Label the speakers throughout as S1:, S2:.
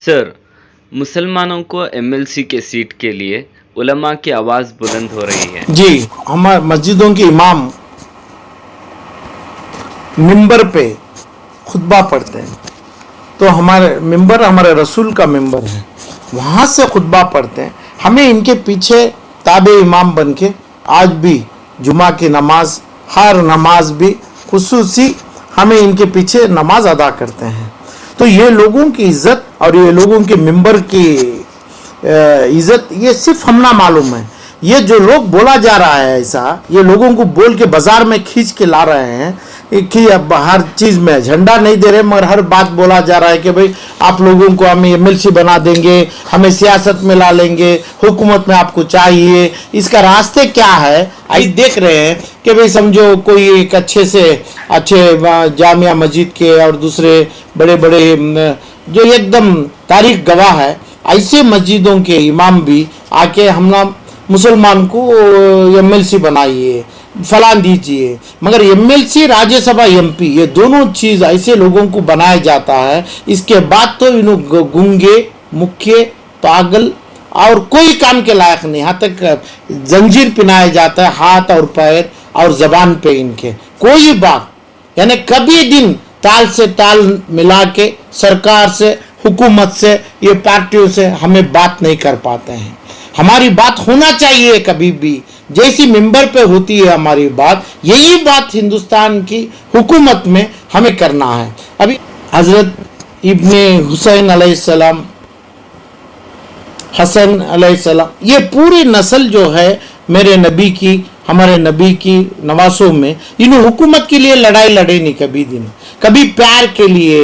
S1: Sir, मुसलमानों को MLC के सीट के लिए उलमा की आवाज़ बुलंद हो रही है।
S2: जी, हमारे मस्जिदों के इमाम मिंबर पे खुतबा पढ़ते हैं, तो हमारे मिंबर हमारे रसूल का मिंबर है, वहाँ से खुतबा पढ़ते हैं। हमें इनके पीछे ताबे इमाम बन के आज भी जुमा की नमाज, हर नमाज भी खुसूसी हमें इनके पीछे नमाज अदा करते हैं। तो ये लोगों की इज़्ज़त और ये लोगों के मिंबर की इज़्ज़त ये सिर्फ हम ना मालूम है। ये जो लोग बोला जा रहा है ऐसा, ये लोगों को बोल के बाजार में खींच के ला रहे हैं कि अब हर चीज़ में झंडा नहीं दे रहे, मगर हर बात बोला जा रहा है कि भाई आप लोगों को हम एमएलसी बना देंगे, हमें सियासत में ला लेंगे, हुकूमत में आपको चाहिए। इसका रास्ते क्या है आज देख रहे हैं कि भाई समझो कोई एक अच्छे जामिया मस्जिद के और दूसरे बड़े बड़े जो एकदम तारीख गवाह है, ऐसे मस्जिदों के इमाम भी आके हम मुसलमान को एमएलसी बनाइए, फलान दीजिए। मगर एमएलसी, राज्यसभा, एमपी, ये दोनों चीज़ ऐसे लोगों को बनाया जाता है, इसके बाद तो इन्हों गूंगे, मुख्य, पागल और कोई काम के लायक नहीं। यहाँ तक जंजीर पिनाया जाता है हाथ और पैर और जबान पे इनके। कोई बात यानी कभी दिन ताल से ताल मिला के सरकार से, हुकूमत से, ये पार्टियों से हमें बात नहीं कर पाते हैं। हमारी बात होना चाहिए कभी भी, जैसी मिंबर पे होती है हमारी बात, यही बात हिंदुस्तान की हुकूमत में हमें करना है। अभी हजरत इब्ने हुसैन अलैहिस्सलाम, हसन अलैहिस्सलाम, ये पूरी नस्ल जो है मेरे नबी की, हमारे नबी की नवासों में, इन्होंने हुकूमत के लिए लड़ाई लड़े नहीं कभी दिन, कभी प्यार के लिए।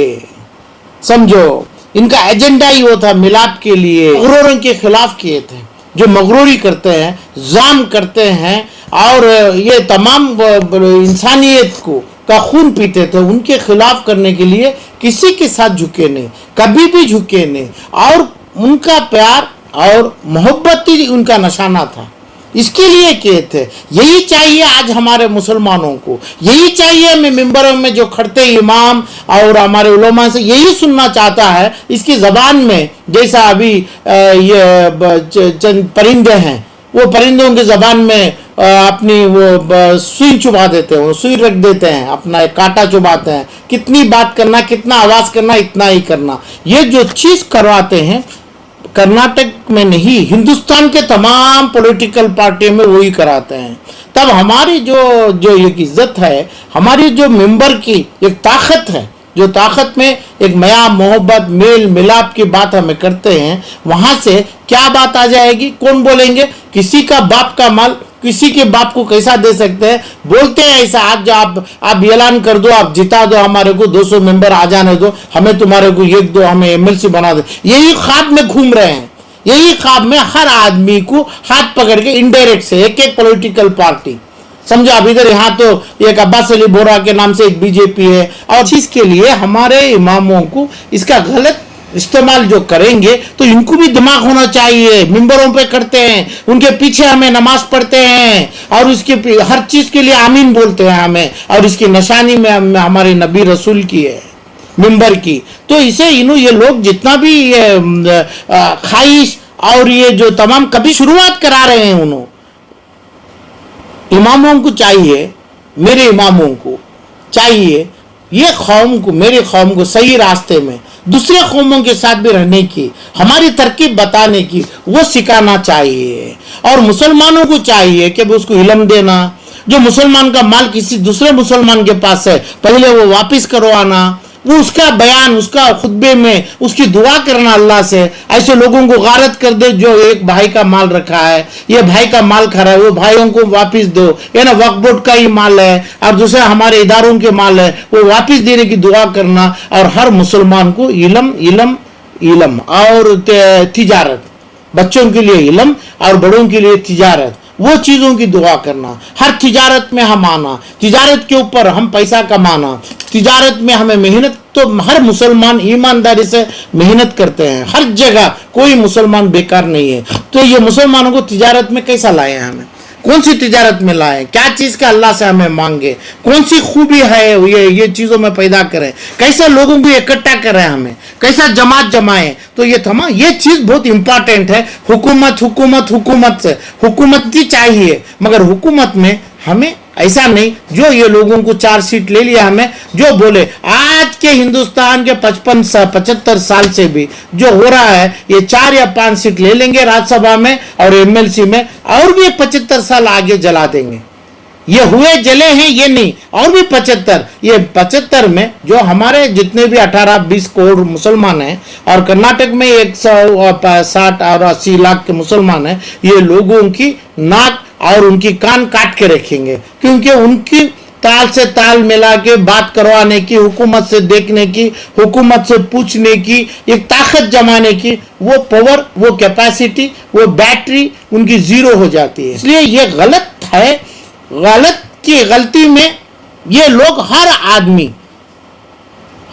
S2: समझो इनका एजेंडा ही वो था मिलाप के लिए, मगरूरों के खिलाफ किए थे, जो मगरूरी करते हैं, जाम करते हैं और ये तमाम इंसानियत को का खून पीते थे, उनके खिलाफ करने के लिए किसी के साथ झुके नहीं, कभी भी झुके नहीं। और उनका प्यार और मोहब्बत ही उनका निशाना था, इसके लिए किए थे। यही चाहिए आज हमारे मुसलमानों को, यही चाहिए हमें मिंबरों में जो खड़ते इमाम और हमारे उलमा से यही सुनना चाहता है। इसकी ज़बान में जैसा अभी ये चंद परिंदे हैं, वो परिंदों की ज़बान में अपनी वो सुई चुबा देते हैं, वो सुई रख देते हैं, अपना एक कांटा चुबाते हैं। कितनी बात करना, कितना आवाज़ करना, इतना ही करना। ये जो चीज़ करवाते हैं कर्नाटक में नहीं, हिंदुस्तान के तमाम पॉलिटिकल पार्टियों में वही कराते हैं। तब हमारी जो एक इज्जत है, हमारी जो मेंबर की एक ताकत है, जो ताकत में एक मया मोहब्बत मेल मिलाप की बात हमें करते हैं, वहाँ से क्या बात आ जाएगी? कौन बोलेंगे? किसी का बाप का माल किसी के बाप को कैसा दे सकते हैं? बोलते हैं ऐसा, आज आप ऐलान कर दो, आप जिता दो, हमारे को 200 मेंबर आ जाने दो, हमें तुम्हारे को एक दो, हमें एमएलसी बना दो। यही ख्वाब में घूम रहे हैं, यही ख्वाब में हर आदमी को हाथ पकड़ के इनडायरेक्ट से एक एक पॉलिटिकल पार्टी, समझो अब इधर यहाँ तो एक अब्बास अली बोरा के नाम से एक बीजेपी है, और इसके लिए हमारे इमामों को इसका गलत इस्तेमाल जो करेंगे तो इनको भी दिमाग होना चाहिए। मिंबरों पे करते हैं, उनके पीछे हमें नमाज पढ़ते हैं और उसके हर चीज़ के लिए आमीन बोलते हैं हमें, और इसकी निशानी में हमारे नबी रसूल की है मिंबर की। तो इसे ये लोग जितना भी ख्वाहिश और ये जो तमाम कभी शुरुआत करा रहे हैं, उन्होंने इमामों को चाहिए, मेरे इमामों को चाहिए ये कौम को, मेरे कौम को सही रास्ते में दूसरे कौमों के साथ भी रहने की, हमारी तरकीब बताने की, वो सिखाना चाहिए। और मुसलमानों को चाहिए कि उसको इल्म देना। जो मुसलमान का माल किसी दूसरे मुसलमान के पास है, पहले वो वापस करवाना, वो उसका बयान, उसका खुतबे में उसकी दुआ करना अल्लाह से। ऐसे लोगों को गारत कर दे जो एक भाई का माल रखा है, ये भाई का माल खा रहा है, वो भाइयों को वापस दो, ये ना वक्फ बोर्ड का ही माल है और दूसरे हमारे इदारों के माल है, वो वापस देने की दुआ करना। और हर मुसलमान को इल्म और तिजारत, बच्चों के लिए इल्म और बड़ों के लिए तिजारत, वो चीज़ों की दुआ करना। हर तिजारत में हम आना, तिजारत के ऊपर हम पैसा कमाना, तिजारत में हमें मेहनत, तो हर मुसलमान ईमानदारी से मेहनत करते हैं, हर जगह कोई मुसलमान बेकार नहीं है। तो ये मुसलमानों को तिजारत में कैसा लाए हैं? हमें कौन सी तिजारत में लाएं? क्या चीज़ का अल्लाह से हमें मांगे? कौन सी खूबी है ये चीज़ों में पैदा करें? कैसे लोगों को इकट्ठा करें? हमें कैसा जमात जमाए, तो ये थमा, ये चीज बहुत इंपॉर्टेंट है। हुकूमत हुकूमत हुकूमत से हुकूमत की चाहिए, मगर हुकूमत में हमें ऐसा नहीं जो ये लोगों को 4 सीट ले लिया, हमें जो बोले आज के हिंदुस्तान के 75 साल से भी जो हो रहा है, ये 4 या 5 सीट ले लेंगे राज्यसभा में और एमएलसी में, और भी 75 साल आगे जला देंगे। ये हुए जले हैं ये नहीं, और भी 75, ये 75 में जो हमारे जितने भी 18-20 करोड़ मुसलमान हैं और कर्नाटक में 160 और 80 लाख के मुसलमान हैं, ये लोगों की नाक और उनकी कान काट के रखेंगे, क्योंकि उनकी ताल से ताल मिला के बात करवाने की, हुकूमत से देखने की, हुकूमत से पूछने की, एक ताकत जमाने की वो पावर, वो कैपेसिटी, वो बैटरी उनकी जीरो हो जाती है। इसलिए ये गलत है। गलत की गलती में ये लोग, हर आदमी,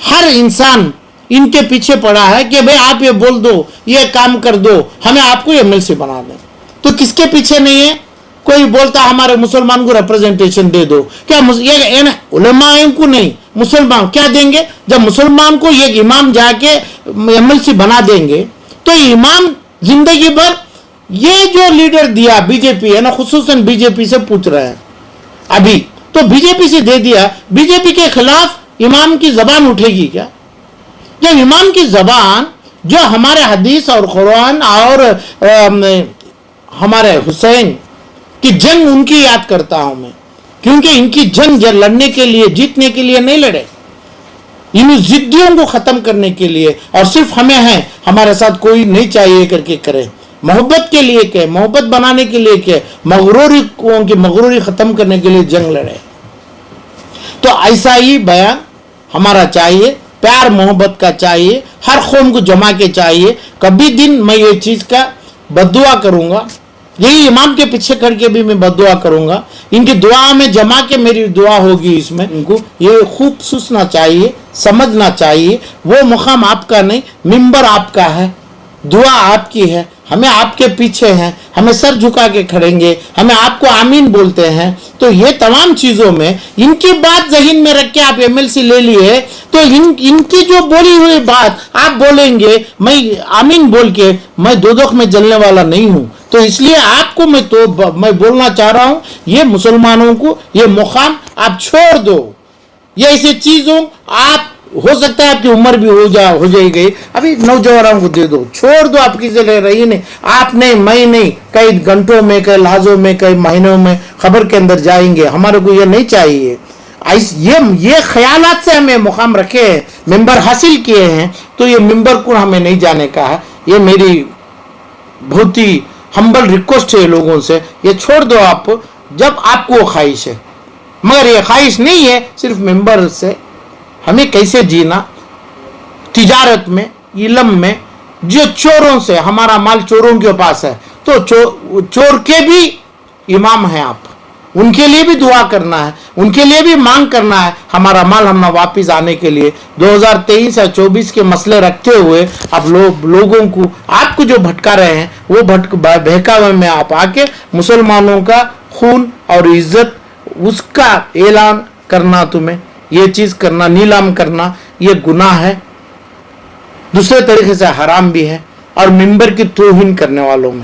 S2: हर इंसान इनके पीछे पड़ा है कि भाई आप ये बोल दो, ये काम कर दो, हमें आपको एमएलसी बना दें। तो किसके पीछे नहीं है? कोई बोलता हमारे मुसलमान को रिप्रेजेंटेशन दे दो, क्या ये उलमा को नहीं, मुसलमान क्या देंगे? जब मुसलमान को एक इमाम जाके एमएलसी बना देंगे तो इमाम जिंदगी भर ये जो लीडर दिया बीजेपी है ना, खुसूसन बीजेपी से पूछ रहे हैं अभी, तो बीजेपी से दे दिया, बीजेपी के खिलाफ इमाम की जबान उठेगी क्या? जब इमाम की जबान जो हमारे हदीस और कुरान और हमारे हुसैन की जंग उनकी याद करता हूं मैं, क्योंकि इनकी जंग लड़ने के लिए, जीतने के लिए नहीं लड़े, इन जिद्दियों को खत्म करने के लिए, और सिर्फ हमें है, हमारे साथ कोई नहीं चाहिए करके करे, मोहब्बत के लिए के, मोहब्बत बनाने के लिए के, मगरूरी की मगरूरी खत्म करने के लिए जंग लड़े। तो ऐसा ही बयान हमारा चाहिए, प्यार मोहब्बत का चाहिए, हर कौम को जमा के चाहिए। कभी दिन मैं ये चीज का बद्दुआ करूंगा, यही इमाम के पीछे करके भी मैं बद्दुआ करूंगा, इनकी दुआ में जमा के मेरी दुआ होगी। इसमें इनको ये खूब सोचना चाहिए, समझना चाहिए, वो मुकाम आपका नहीं, मिंबर आपका है, दुआ आपकी है, हमें आपके पीछे हैं, हमें सर झुका के खड़ेंगे, हमें आपको आमीन बोलते हैं। तो ये तमाम चीजों में इनकी बात जहन में रख के आप एमएलसी ले लिए, तो इनकी जो बोली हुई बात आप बोलेंगे, मैं आमीन बोल के मैं दोजख में जलने वाला नहीं हूं। तो इसलिए आपको मैं बोलना चाह रहा हूं, ये मुसलमानों को ये मुकाम आप छोड़ दो। ये ऐसी चीजों आप, हो सकता है आपकी उम्र भी हो जाएगी, अभी नौजवानों को दे दो, छोड़ दो, आपकी जगह रही नहीं, आप नहीं, मैं नहीं, कई घंटों में, कई लहजों में, कई महीनों में खबर के अंदर जाएंगे। हमारे को ये नहीं चाहिए। ये ख्यालात से हमें मुकाम रखे हैं, मेंबर हासिल किए हैं, तो ये मेंबर को हमें नहीं जाने का है। ये मेरी बहुत ही हम्बल रिक्वेस्ट है लोगों से, ये छोड़ दो आप, जब आपको ख्वाहिश है, मगर ये ख्वाहिश नहीं है सिर्फ मेंबर से हमें कैसे जीना, तिजारत में, इल्म में, जो चोरों से, हमारा माल चोरों के पास है, तो चोर के भी इमाम हैं आप, उनके लिए भी दुआ करना है, उनके लिए भी मांग करना है, हमारा माल हम वापिस आने के लिए। 2023 या 24 के मसले रखते हुए आप लोगों को, आपको जो भटका रहे हैं, वो बहकावे में आप आके मुसलमानों का खून और इज्जत उसका ऐलान करना, तुम्हें ये चीज करना, नीलाम करना, ये गुनाह है, दूसरे तरीके से हराम भी है, और मिंबर की तौहीन करने वालों में